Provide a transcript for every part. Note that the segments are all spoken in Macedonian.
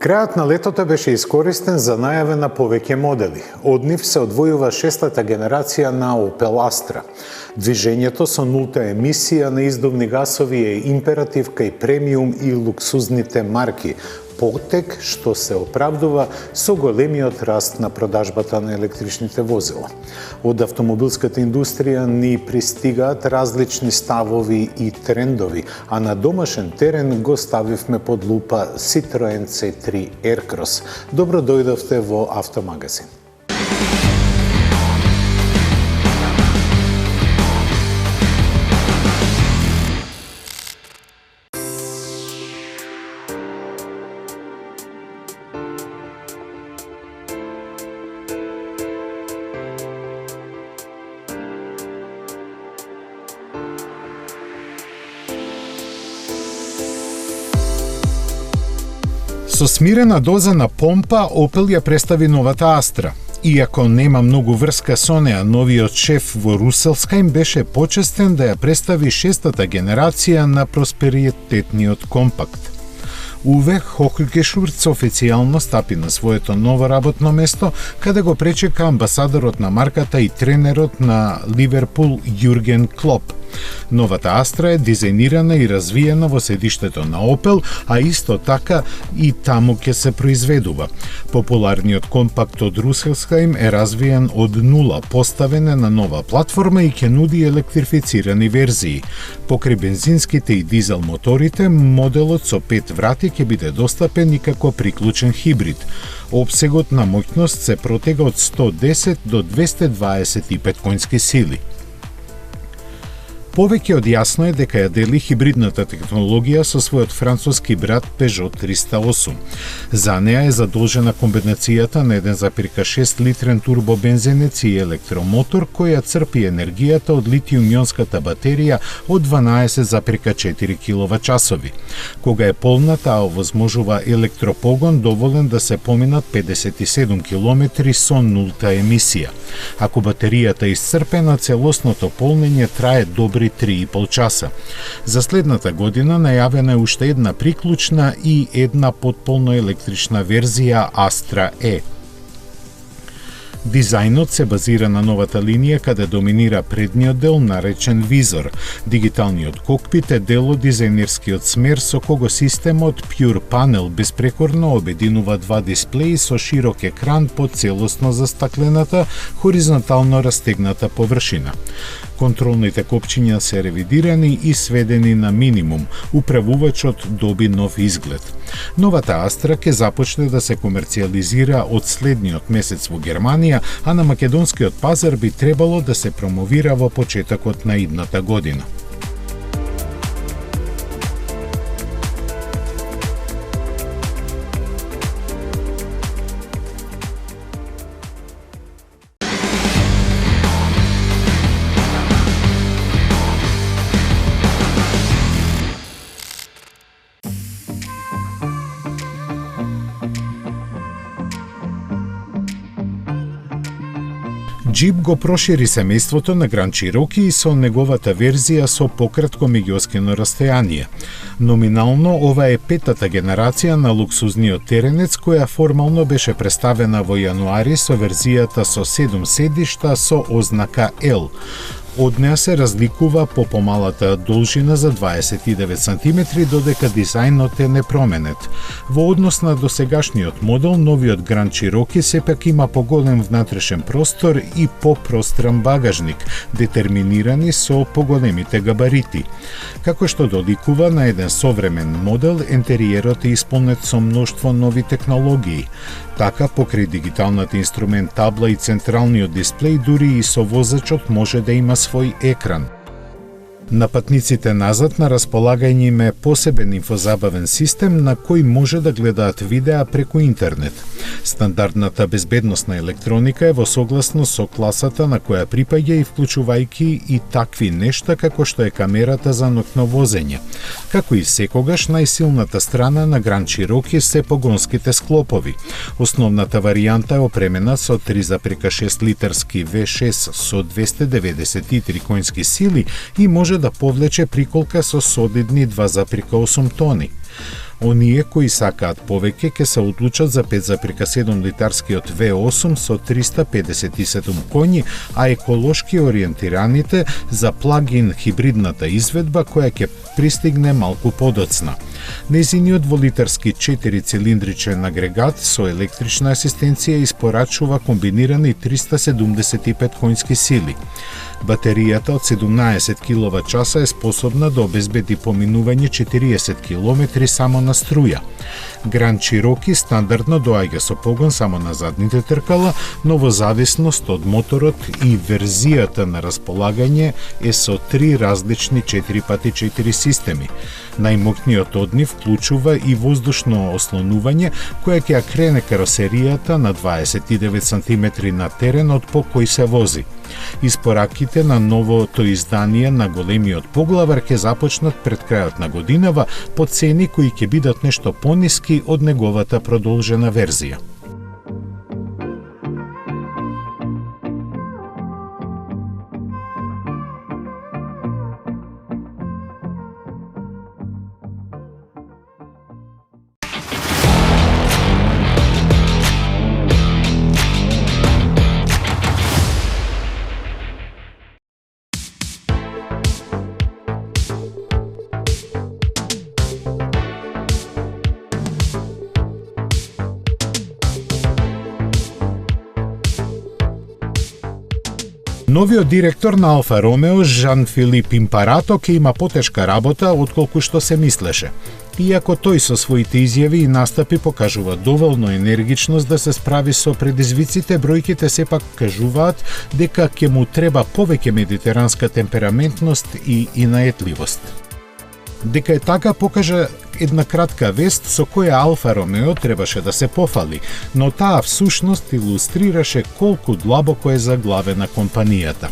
Крајот на летото беше искористен за најава на повеќе модели. Од нив се одвојува шестата генерација на Opel Astra. Движењето со нулта емисија на издувни гасови е императив кај премиум и луксузните марки, потек што се оправдува со големиот раст на продажбата на електричните возила. Од автомобилската индустрија ни пристигаат различни ставови и трендови, а на домашен терен го ставивме под лупа Citroen C3 Aircross. Добро дојдовте во Автомагазин. Со смирена доза на помпа, Opel ја представи новата Astra. Иако нема многу врска со неа, новиот шеф во Руселскајм беше почестен да ја представи шестата генерација на просперитетниот компакт. Уве Хохгешурц официјално стапи на своето ново работно место, каде го пречека амбасадорот на марката и тренерот на Ливерпул Јурген Клоп. Новата Astra е дизајнирана и развиена во седиштето на Opel, а исто така и таму ќе се произведува. Популарниот компакт од Руселскајм е развиен од нула, поставен е на нова платформа и ќе нуди електрифицирани верзии. Покрај бензинските и дизел моторите, моделот со 5 врати ќе биде достапен и како приклучен хибрид. Опсегот на моќност се протега од 110 до 225 конски сили. Повеќе од јасно е дека ја дели хибридната технологија со својот француски брат Peugeot 308. За неа е задолжена комбинацијата на 1,6 литрен турбобензинец и електромотор која црпи енергијата од литиум-ионската батерија од 12,4 киловат-часови. Кога е полна, таа овозможува електропогон доволен да се поминат 57 километри со нулта емисија. Ако батеријата е исцрпена, целосното полнење трае добри 3,5 часа. За следната година најавена е уште една приклучна и една потполно електрична верзија Astra E. Дизајнот се базира на новата линија каде доминира предниот дел наречен визор. Дигиталниот кокпит е дел од дизајнерскиот смер со кого системот Pure Panel беспрекорно обединува два дисплеи со широк екран по целосно застаклената, хоризонтално растегната површина. Контролните копчиња се ревидирани и сведени на минимум. Управувачот доби нов изглед. Новата Astra ќе започне да се комерцијализира од следниот месец во Германија, а на македонскиот пазар би требало да се промовира во почетокот на идната година. Jeep го прошири семејството на Grand Cherokee и со неговата верзија со пократко меѓуоскино растојание. Номинално ова е петата генерација на луксузниот теренец која формално беше представена во јануари со верзијата со 7 седишта со ознака L. Од неа се разликува по помалата должина за 29 см, додека дизајнот е непроменет. Во однос на досегашниот модел, новиот Grand Cherokee сепак има поголем внатрешен простор и попростран багажник, детерминирани со поголемите габарити. Како што доликува на еден современ модел, интериерот е исполнет со мноштво нови технологии. Така, покрај дигиталната инструмент табла и централниот дисплеј, дури и со возачот може да има свој екран. На патниците назад на располагање има посебен инфозабавен систем на кој може да гледаат видеа преку интернет. Стандардната безбедносна електроника е во согласност со класата на која припаѓа и вклучувајќи и такви нешта како што е камерата за ноќно возење. Како и секогаш, најсилната страна на Grand Cherokee се погонските склопови. Основната варијанта е опремена со 3,6 литарски V6 со 293 конски сили и може да повлече приколка со солидни 2,8 тони. Оние кои сакаат повеќе ќе се одлучат за 5,7 литарскиот V8 со 357 коњи, а еколошки ориентираните за плагин хибридната изведба која ќе пристигне малку подоцна. Незиниот дволитарски 4-цилиндричен агрегат со електрична асистенција испорачува комбинирани 375 коњски сили. Батеријата од 17 киловат-часа е способна да обезбеди поминување 40 километри само на струја. Grand Cherokee стандардно доаѓа со погон само на задните тркала, но во зависност од моторот и верзијата на располагање е со 3 различни 4x4 системи. Најмокниот од нив вклучува и воздушно ослонување, кое ќе ја крене каросеријата на 29 см на теренот по кој се вози. Испораките на новото издание на големиот поглавар ќе започнат пред крајот на годинава по цени кои ќе бидат нешто пониски од неговата продолжена верзија. Новиот директор на Алфа Ромео, Жан-Филип Импарато, ќе има потешка работа отколку што се мислеше. Иако тој со своите изјави и настапи покажува доволно енергичност да се справи со предизвиците, бројките сепак кажуваат дека ќе му треба повеќе медитеранска темпераментност и инаетливост. Дека е така покажа една кратка вест со која Алфа Ромео требаше да се пофали, но таа всушност илустрираше колку длабоко е заглавена компанијата.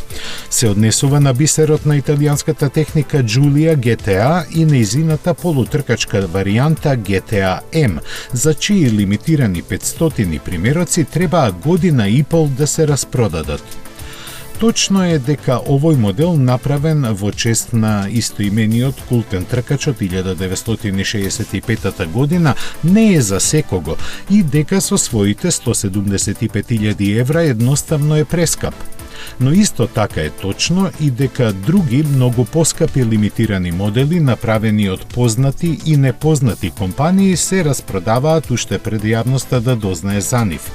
Се однесува на бисерот на италијанската техника Giulia GTA и нејзината полутркачка варијанта GTA M, за чии лимитирани 500 примероци требаа година и пол да се распродадат. Точно е дека овој модел направен во чест на истоимениот култен тркач од 1965 година не е за секого и дека со своите 175.000 евра едноставно е прескап. Но исто така е точно и дека други многу поскапи лимитирани модели направени од познати и непознати компании се распродаваат уште пред јавноста да дознае за нив.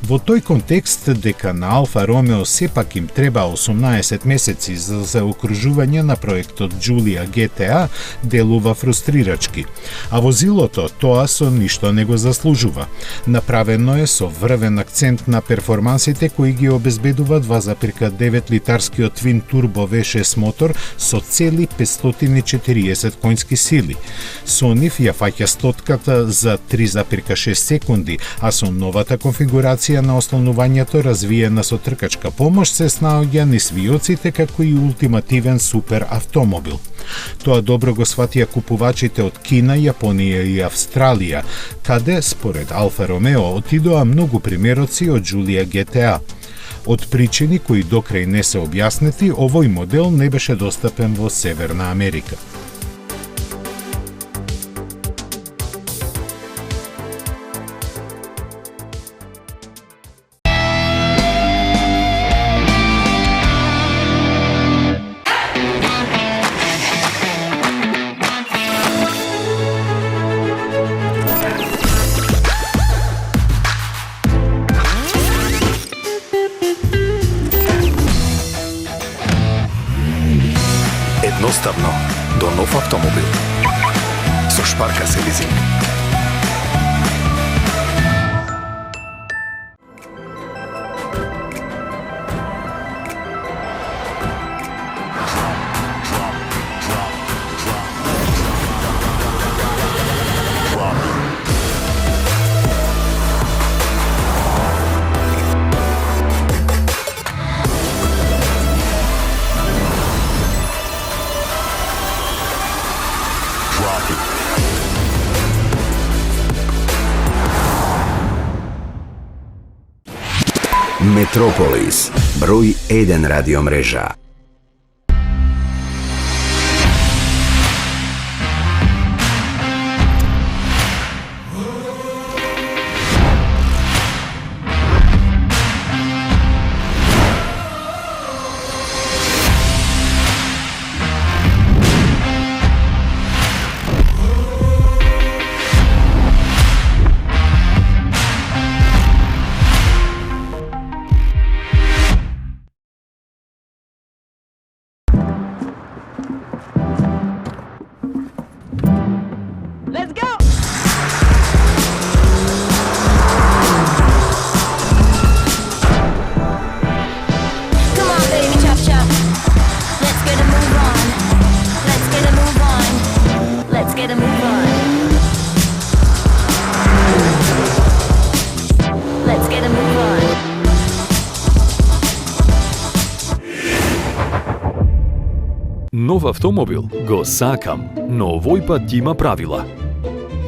Во тој контекст дека на Алфа Ромео сепак им треба 18 месеци за заокружување на проектот Giulia GTA делува фрустрирачки, а возилото тоа со ништо не го заслужува. Направено е со врвен акцент на перформансите кои ги обезбедува 2,9 литарскиот твин турбо V6 мотор со цели 540 коњски сили. Со нив ја фаќа стотката за 3,6 секунди, а со новата конфигурација на ослонувањето развиена со тркачка помош се снаоѓа низ виоците како и ултимативен супер автомобил. Тоа добро го сватија купувачите од Кина, Јапонија и Австралија, каде, според Алфа Ромео, отидоа многу примероци од Giulia GTA. Од причини кои докрај не се објаснети, овој модел не беше достапен во Северна Америка. Едноставно до нов автомобил со Шпарка се лизинг. Метрополис, број 1 радиомрежа. Нов автомобил го сакам, но овој пат има правила.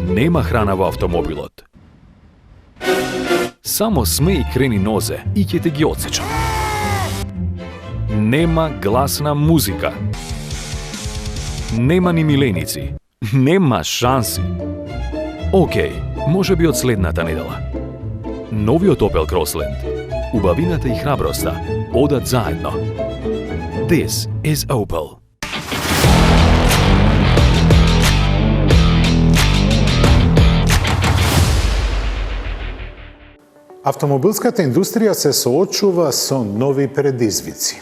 Нема храна во автомобилот. Само смеј крени нозе и ќе те ги отсечам. Нема гласна музика. Нема ни миленици. Нема шанси. Океј, може би од следната недела. Новиот Opel Crossland. Убавината и храброста одат заедно. This is Opel. Автомобилската индустрија се соочува со нови предизвици.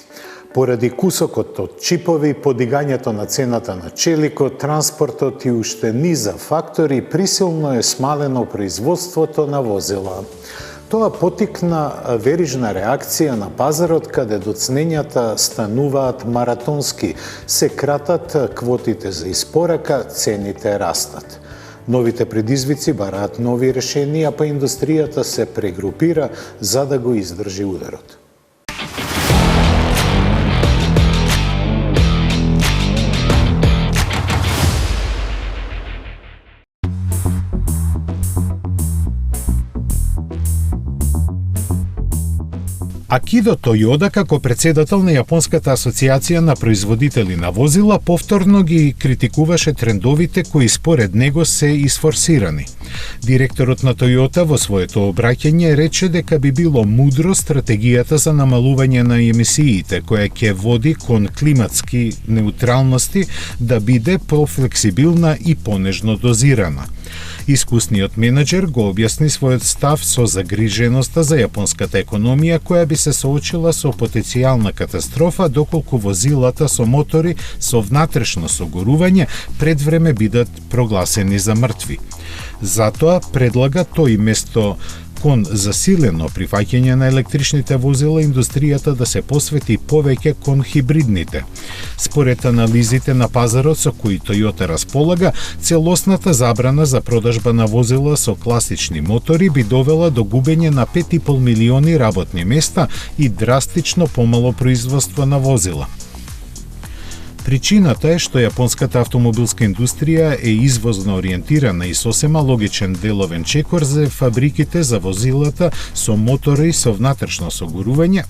Поради кусокот од чипови, подигањето на цената на челикот, транспортот и уште низа фактори, присилно е смалено производството на возила. Тоа потикна верижна реакција на пазарот, каде доцнењата стануваат маратонски, се кратат квотите за испорака, цените растат. Новите предизвици бараат нови решенија, па индустријата се прегрупира за да го издржи ударот. Акидо Тојода, како председател на Јапонската асоциација на производители на возила, повторно ги критикуваше трендовите кои според него се исфорсирани. Директорот на Тојота во своето обраќање рече дека би било мудро стратегијата за намалување на емисиите, која ќе води кон климатски неутралности, да биде пофлексибилна и понежно дозирана. Искусниот менеджер го објасни својот став со загриженоста за јапонската економија, која би се соочила со потенцијална катастрофа доколку возилата со мотори со внатрешно согорување пред време бидат прогласени за мртви. Затоа предлага тој место кон засилено прифаќање на електричните возила, индустријата да се посвети повеќе кон хибридните. Според анализите на пазарот со кои Toyota располага, целосната забрана за продажба на возила со класични мотори би довела до губење на 5,5 милиони работни места и драстично помало производство на возила. Причината е што јапонската автомобилска индустрија е извозно ориентирана и сосема логичен деловен чекор за фабриките за возилата со мотори со внатрешно согорување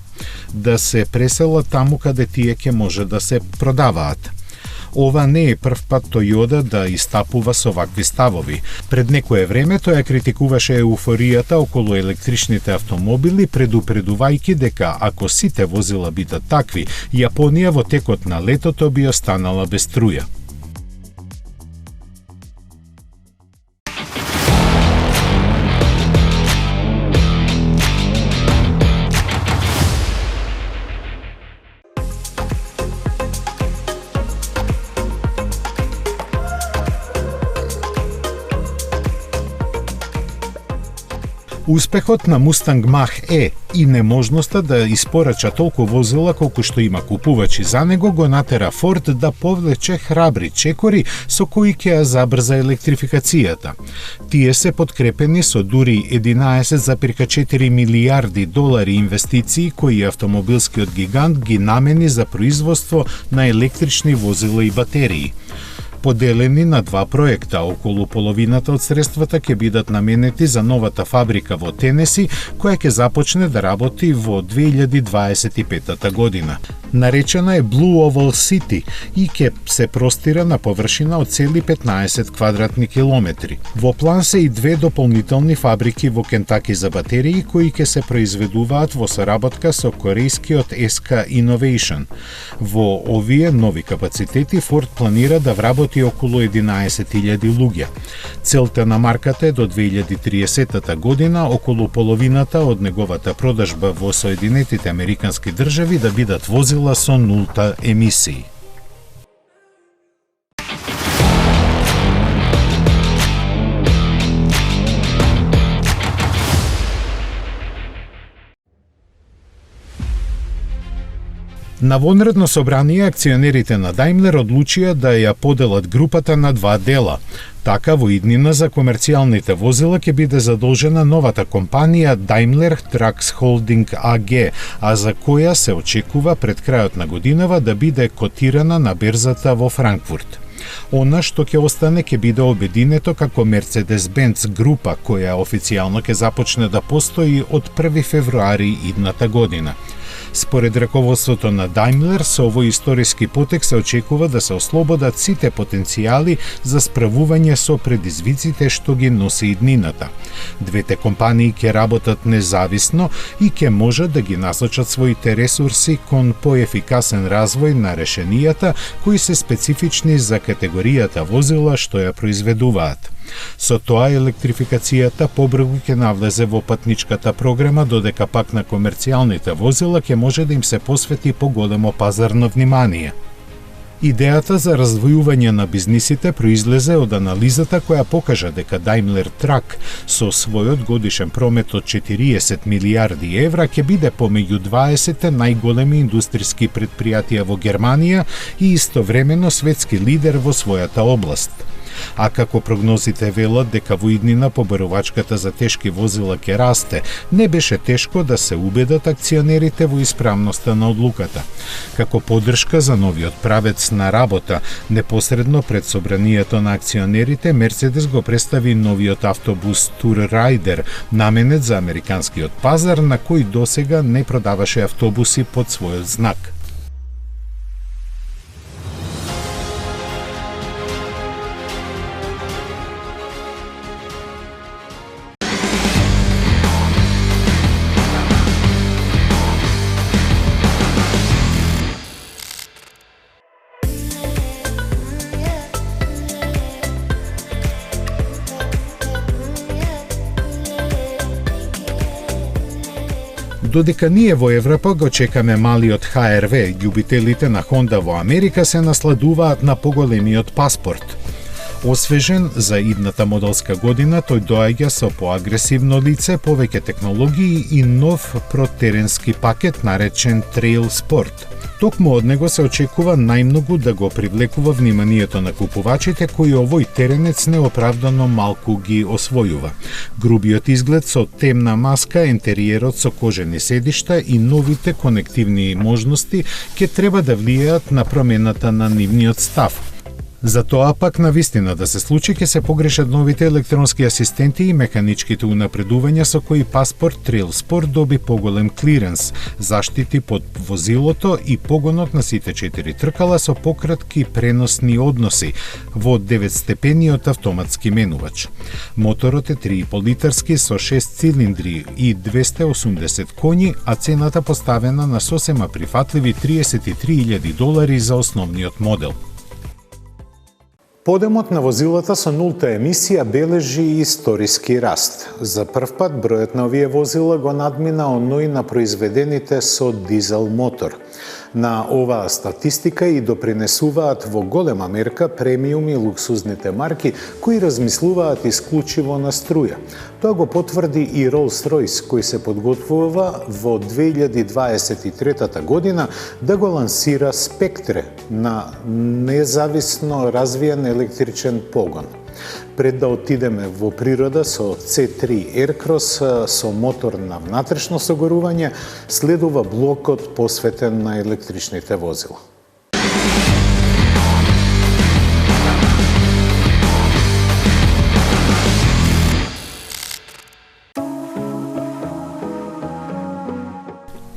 да се преселат таму каде тие ќе може да се продаваат. Ова не е прв пат Toyota да истапува со вакви ставови. Пред некое време тој критикуваше еуфоријата околу електричните автомобили, предупредувајќи дека ако сите возила бидат такви, Јапонија во текот на летото би останала без струја. Успехот на Mustang Mach-E и неможноста да испорача толку возила колку што има купувачи за него го натера Ford да повлече храбри чекори со кои ќе ја забрза електрификацијата. Тие се подкрепени со дури 11,4 милијарди долари инвестиции кои автомобилскиот гигант ги намени за производство на електрични возила и батерии. Поделени на два проекта, околу половината од средствата ќе бидат наменети за новата фабрика во Тенеси, која ќе започне да работи во 2025 година. Наречена е Blue Oval City и ќе се простира на површина од цели 15 квадратни километри. Во план се и две дополнителни фабрики во Кентаки за батерии кои ќе се произведуваат во соработка со корејскиот SK Innovation. Во овие нови капацитети Ford планира да вработи околу 11,000 луѓе. Целта на марката е до 2030 година околу половината од неговата продажба во Соединетите Американски држави да бидат возила со нулта емисии. На вонредно собрание акционерите на Daimler одлучија да ја поделат групата на два дела. Така во иднина за комерцијалните возила ќе биде задолжена новата компанија Daimler Trucks Holding AG, а за која се очекува пред крајот на годинава да биде котирана на берзата во Франкфурт. Она што ќе остане ќе биде обединето како Mercedes-Benz група, која официјално ќе започне да постои од 1 февруари идната година. Според раководството на Daimler, со овој историски потек се очекува да се ослободат сите потенцијали за справување со предизвиците што ги носи иднината. Двете компании ќе работат независно и ќе можат да ги насочат своите ресурси кон поефикасен развој на решенијата кои се специфични за категоријата возила што ја произведуваат. Со тоа електрификацијата побрзо ќе навлезе во патничката програма, додека пак на комерцијалните возила ќе може да им се посвети поголемо пазарно внимание. Идејата за раздвојување на бизнисите произлезе од анализата која покажа дека Daimler Truck со својот годишен промет од 40 милијарди евра ќе биде помеѓу 20 најголеми индустријски претпријатија во Германија и истовремено светски лидер во својата област. А како прогнозите велат дека во иднина побарувачката за тешки возила ќе расте, не беше тешко да се убедат акционерите во исправноста на одлуката. Како поддршка за новиот правец на работа, непосредно пред собранието на акционерите, Мерцедес го представи новиот автобус Tour Rider, наменет за американскиот пазар, на кој досега не продаваше автобуси под својот знак. Додека ние во Европа го чекаме малиот ХРВ, љубителите на Honda во Америка се насладуваат на поголемиот паспорт. Освежен за идната моделска година, тој доаѓа со поагресивно лице, повеќе технологии и нов протеренски пакет наречен Trail Sport. Токму од него се очекува најмногу да го привлекува вниманието на купувачите кои овој теренец неоправдано малку ги освојува. Грубиот изглед со темна маска, ентериерот со кожени седишта и новите конективни можности ќе треба да влијаат на промената на нивниот став. За тоа пак на вистина да се случи ќе се погрешат новите електронски асистенти и механичките унапредувања со кои паспорт Trail Sport доби поголем клиренс, заштити под возилото и погонот на сите 4 тркала со пократки преносни односи во 9-степениот автоматски менувач. Моторот е 3,5 литарски со 6 цилиндри и 280 коњи, а цената поставена на сосема прифатливи $33,000 за основниот модел. Подемот на возилата со нулта емисија бележи историски раст. За прв пат бројот на овие возила го надмина оној на произведените со дизел мотор. На оваа статистика и допринесуваат во голема мерка премиум и луксузните марки кои размислуваат исклучиво на струја. Тоа го потврди и Rolls-Royce, кој се подготвува во 2023 година да го лансира Spectre на независно развиен електричен погон. Пред да отидеме во природа со C3 Aircross со мотор на внатрешно согорување, следува блокот посветен на електричните возила.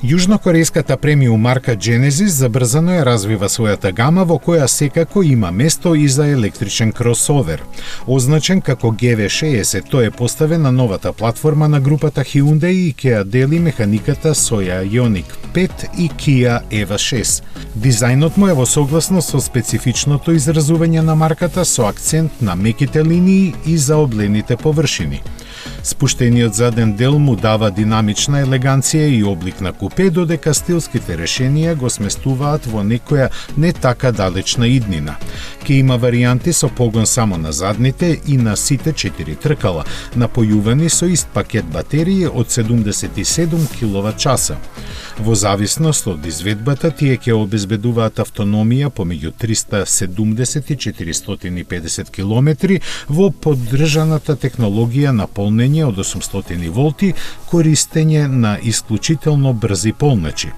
Јужнокорејската премиум марка Genesis забрзано ја развива својата гама во која секако има место и за електричен кросовер. Означен како GV60, тој е поставен на новата платформа на групата Hyundai и ќе ја дели механиката со Ioniq 5 и Kia EV6. Дизајнот му е во согласност со специфичното изразување на марката со акцент на меките линии и заоблените површини. Спуштениот заден дел му дава динамична елеганција и облик на купе, додека стилските решенија го сместуваат во некоја не така далечна иднина. Ке има варијанти со погон само на задните и на сите 4 тркала, напојувани со ист пакет батерии од 77 киловат-часа. Во зависност од изведбата, тие ќе обезбедуваат автономија помеѓу 370 и 450 километри во поддржаната технологија на полнење од 800 волти, користење на исклучително брзи полначи.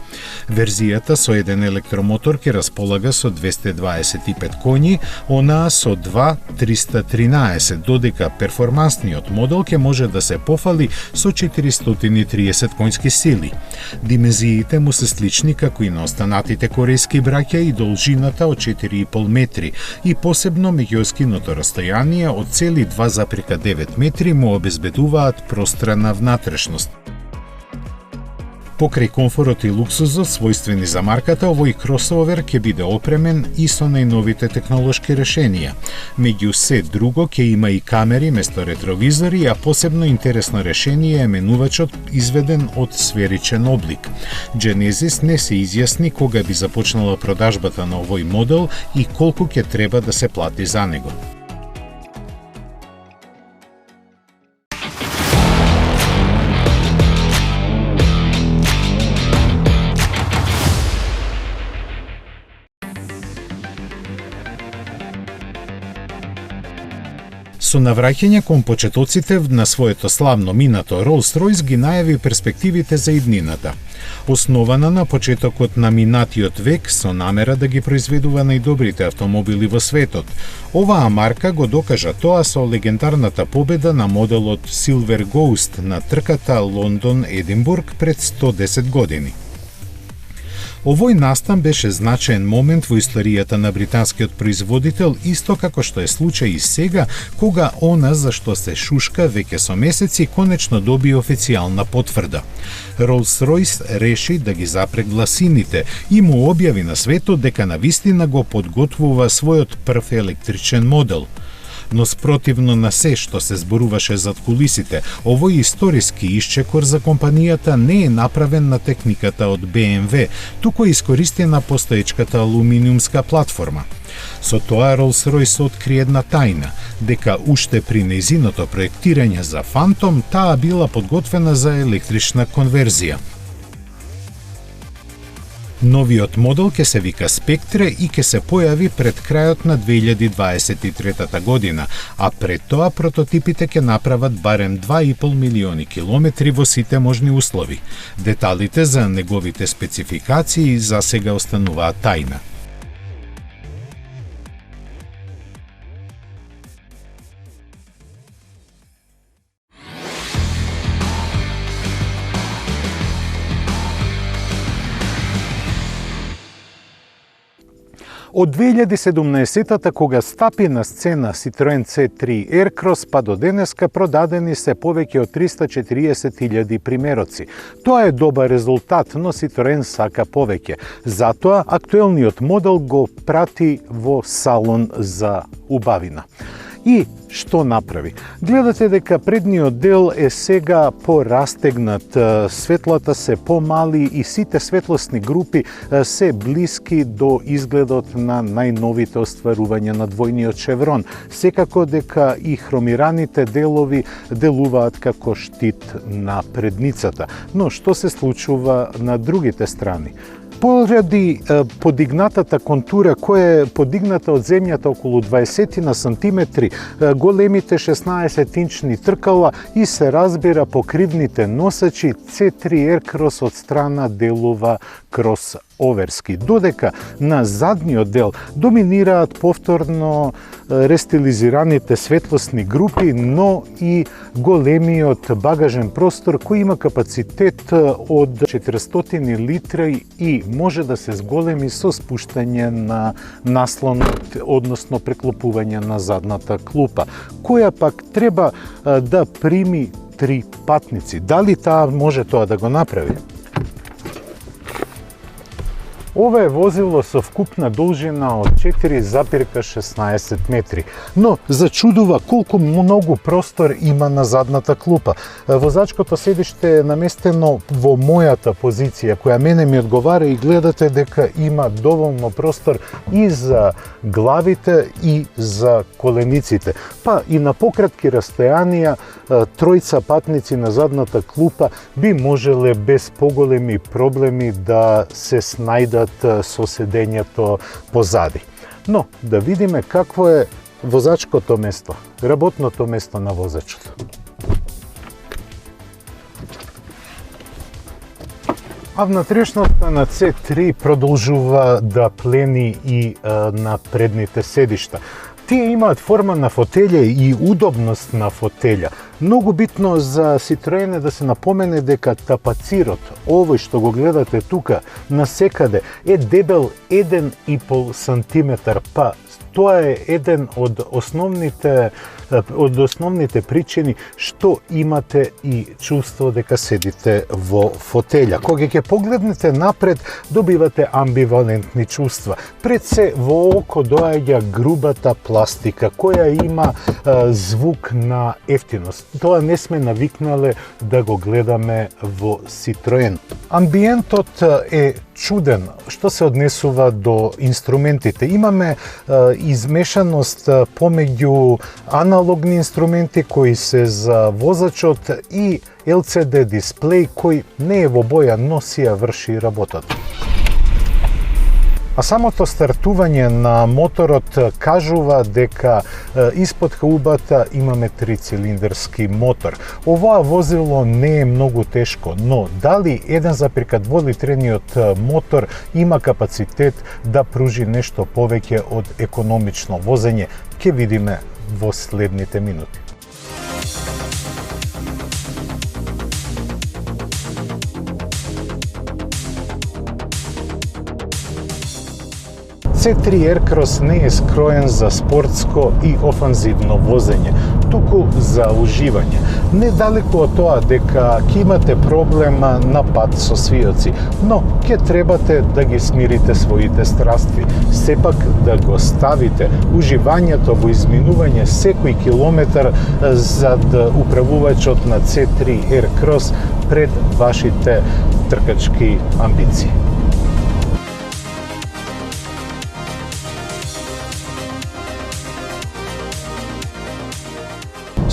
Верзијата со еден електромотор ќе располага со 225 коњи, онаа со 2 313, додека перформансниот модел ќе може да се пофали со 430 коњски сили. Димензиите му се слични како и на останатите корејски браќа и должината од 4,5 метри и посебно меѓуоскиното растојание од цели 2,9 метри му обезбедуваат пространа внатрешност. Покрај комфорот и луксузот својствени за марката, овој кросовер ќе биде опремен и со најновите технолошки решенија. Меѓу се друго ќе има и камери место ретровизори, а посебно интересно решение е менувачот изведен од сферичен облик. Genesis не се изјасни кога би започнала продажбата на овој модел и колку ќе треба да се плати за него. Со навраќање кон почетоците на своето славно минато, Rolls-Royce ги најави перспективите за иднината. Основана на почетокот на минатиот век со намера да ги произведува најдобрите автомобили во светот, оваа марка го докажа тоа со легендарната победа на моделот Silver Ghost на трката Лондон-Единбург пред 110 години. Овој настан беше значаен момент во историјата на британскиот производител, исто како што е случај и сега, кога она за што се шушка веќе со месеци конечно доби официјална потврда. Rolls-Royce реши да ги запре гласините и му објави на светот дека навистина го подготвува својот прв електричен модел. Но спротивно на се што се зборуваше зад кулисите, овој историски исчекор за компанијата не е направен на техниката од BMW, туку е искористена постоечката алуминиумска платформа. Со тоа Rolls-Royce откри една тајна, дека уште при нејзиното проектирање за Phantom таа била подготвена за електрична конверзија. Новиот модел ќе се вика Spectre и ќе се појави пред крајот на 2023 година, а пред тоа прототипите ќе направат барем 2,5 милиони километри во сите можни услови. Деталите за неговите спецификации за сега остануваат тајна. Од 2017-та, кога стапи на сцена Citroen C3 Aircross, па до денеска продадени се повеќе од 340.000 примероци. Тоа е добар резултат, но Citroen сака повеќе. Затоа актуелниот модел го прати во салон за убавина. И што направи? Гледате дека предниот дел е сега порастегнат, светлата се помали и сите светлосни групи се блиски до изгледот на најновите остварувања на двојниот шеврон. Секако дека и хромираните делови делуваат како штит на предницата. Но што се случува на другите страни? Поради подигнатата контура, која е подигната од земјата околу 20 на сантиметри, големите 16-инчни тркала и се разбира покривните носачи, C3 Aircross од страна делува кросоверски, додека на задниот дел доминираат повторно рестилизираните светлосни групи, но и големиот багажен простор кој има капацитет од 400 литри и може да се зголеми со спуштање на наслонот, односно преклопување на задната клупа, која пак треба да прими 3 патници. Дали таа може тоа да го направи? Ова е возило со вкупна должина од 4,16 метри, но зачудува колку многу простор има на задната клупа. Возачкото седиште е наместено во мојата позиција, која мене ми одговара, и гледате дека има доволно простор и за главите и за колениците. Па и на пократки растојанија тројца патници на задната клупа би можеле без поголеми проблеми да се снајдат со седењето позади. Но да видиме какво е возачкото место, работното место на возачот. А внатрешноста на C3 продолжува да плени и на предните седишта. Тие имаат форма на фотелја и удобност на фотелја. Многу битно за Citroen е да се напомене дека тапацирот, овој што го гледате тука, насекаде, е дебел 1,5 сантиметар, па тоа е еден од основните причини што имате и чувство дека седите во фотелја. Кога ќе погледнете напред, добивате амбивалентни чувства. Пред се во око доаѓа грубата пластика, која има звук на ефтиност. Тоа не сме навикнале да го гледаме во Citroen. Амбиентот е чуден што се однесува до инструментите. Имаме измешаност помеѓу аналогни инструменти кои се за возачот и LCD дисплеј кој не е во боја, но си ја врши работата. А самото стартување на моторот кажува дека испод хаубата имаме трицилиндарски мотор. Оваа возило не е многу тешко, но дали 1,2 литрениот мотор има капацитет да пружи нешто повеќе од економично возење, ќе видиме во следните минути. C3 Aircross не е скроен за спортско и офанзивно возење, туку за уживање. Недалеку од тоа дека ќе имате проблем на пат со свиоци, но ќе требате да ги смирите своите страстви. Сепак да го ставите уживањето во изминување секој километар зад управувачот на C3 Aircross пред вашите тркачки амбиции.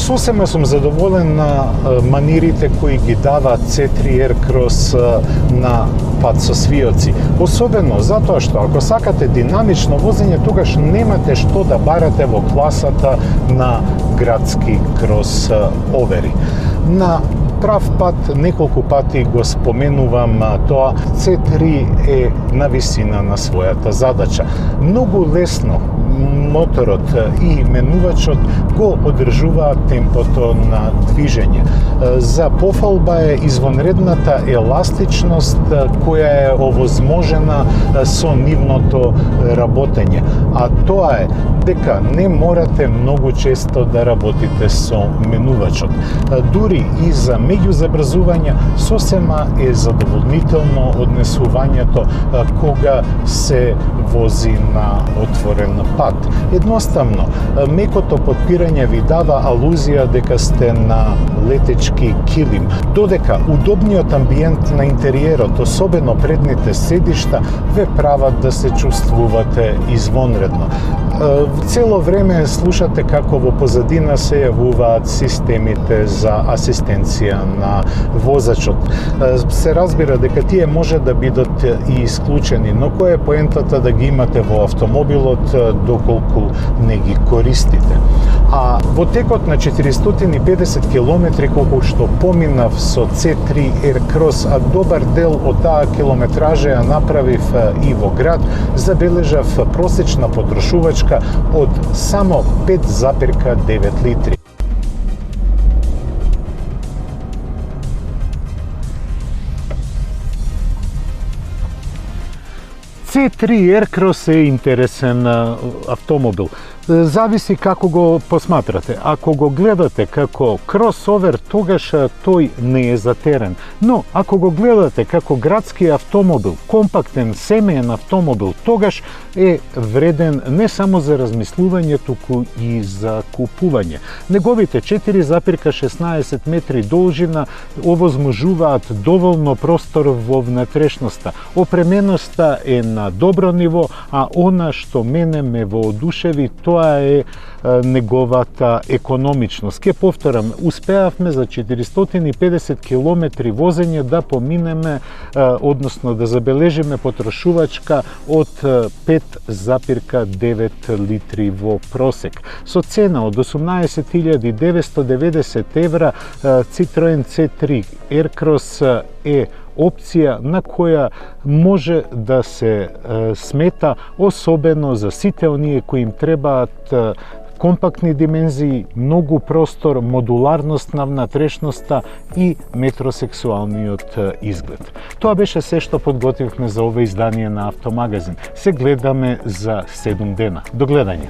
Сосема сум задоволен на манирите кои ги дава C3 Aircross на пат со свиоци. Особено затоа што ако сакате динамично возење, тогаш немате што да барате во класата на градски крос овери. На прав пат неколку пати го споменувам тоа, C3 е на висина на својата задача. Многу лесно моторот и менувачот го одржуваат темпото на движење. За пофалба е извонредната еластичност која е овозможена со нивното работење. А тоа е дека не морате многу често да работите со менувачот. Дури и за меѓузабрзување сосема е задоволнително однесувањето кога се вози на отворен пат. Едноставно, мекото потпирање ви дава алузија дека сте на летечки килим, додека удобниот амбиент на интериерот, особено предните седишта, ве прават да се чувствувате извонредно. Цело време слушате како во позадина се јавуваат системите за асистенција на возачот. Се разбира дека тие може да бидат и исклучени, но која е поентата да ги имате во автомобилот доколку не ги користите? А во текот на 450 километри колку што поминав со C3 Aircross, а добар дел од таа километража ја направив и во град, забележав просечна потрошувачка од само 5,9 литри. C3 Aircross е интересен автомобил. Зависи како го посматрате. Ако го гледате како кросовер, тогаш тој не е за терен. Но, ако го гледате како градски автомобил, компактен семеен автомобил, тогаш е вреден не само за размислување, туку и за купување. Неговите 4,16 метри должина овозможуваат доволно простор во внатрешноста. Опременоста е на добро ниво, а она што мене ме воодушеви, тоа е неговата економичност. Ке повторам, успеавме за 450 километри возење да поминеме, односно да забележиме потрошувачка од 5,9 литри во просек. Со цена од 18.990 евра, Citroen C3 Aircross е опција на која може да се смета, особено за сите оние кои им требаат компактни димензии, многу простор, модуларност на внатрешноста и метросексуалниот изглед. Тоа беше се што подготвивме за ова издание на Автомагазин. Се гледаме за 7 дена. До гледање!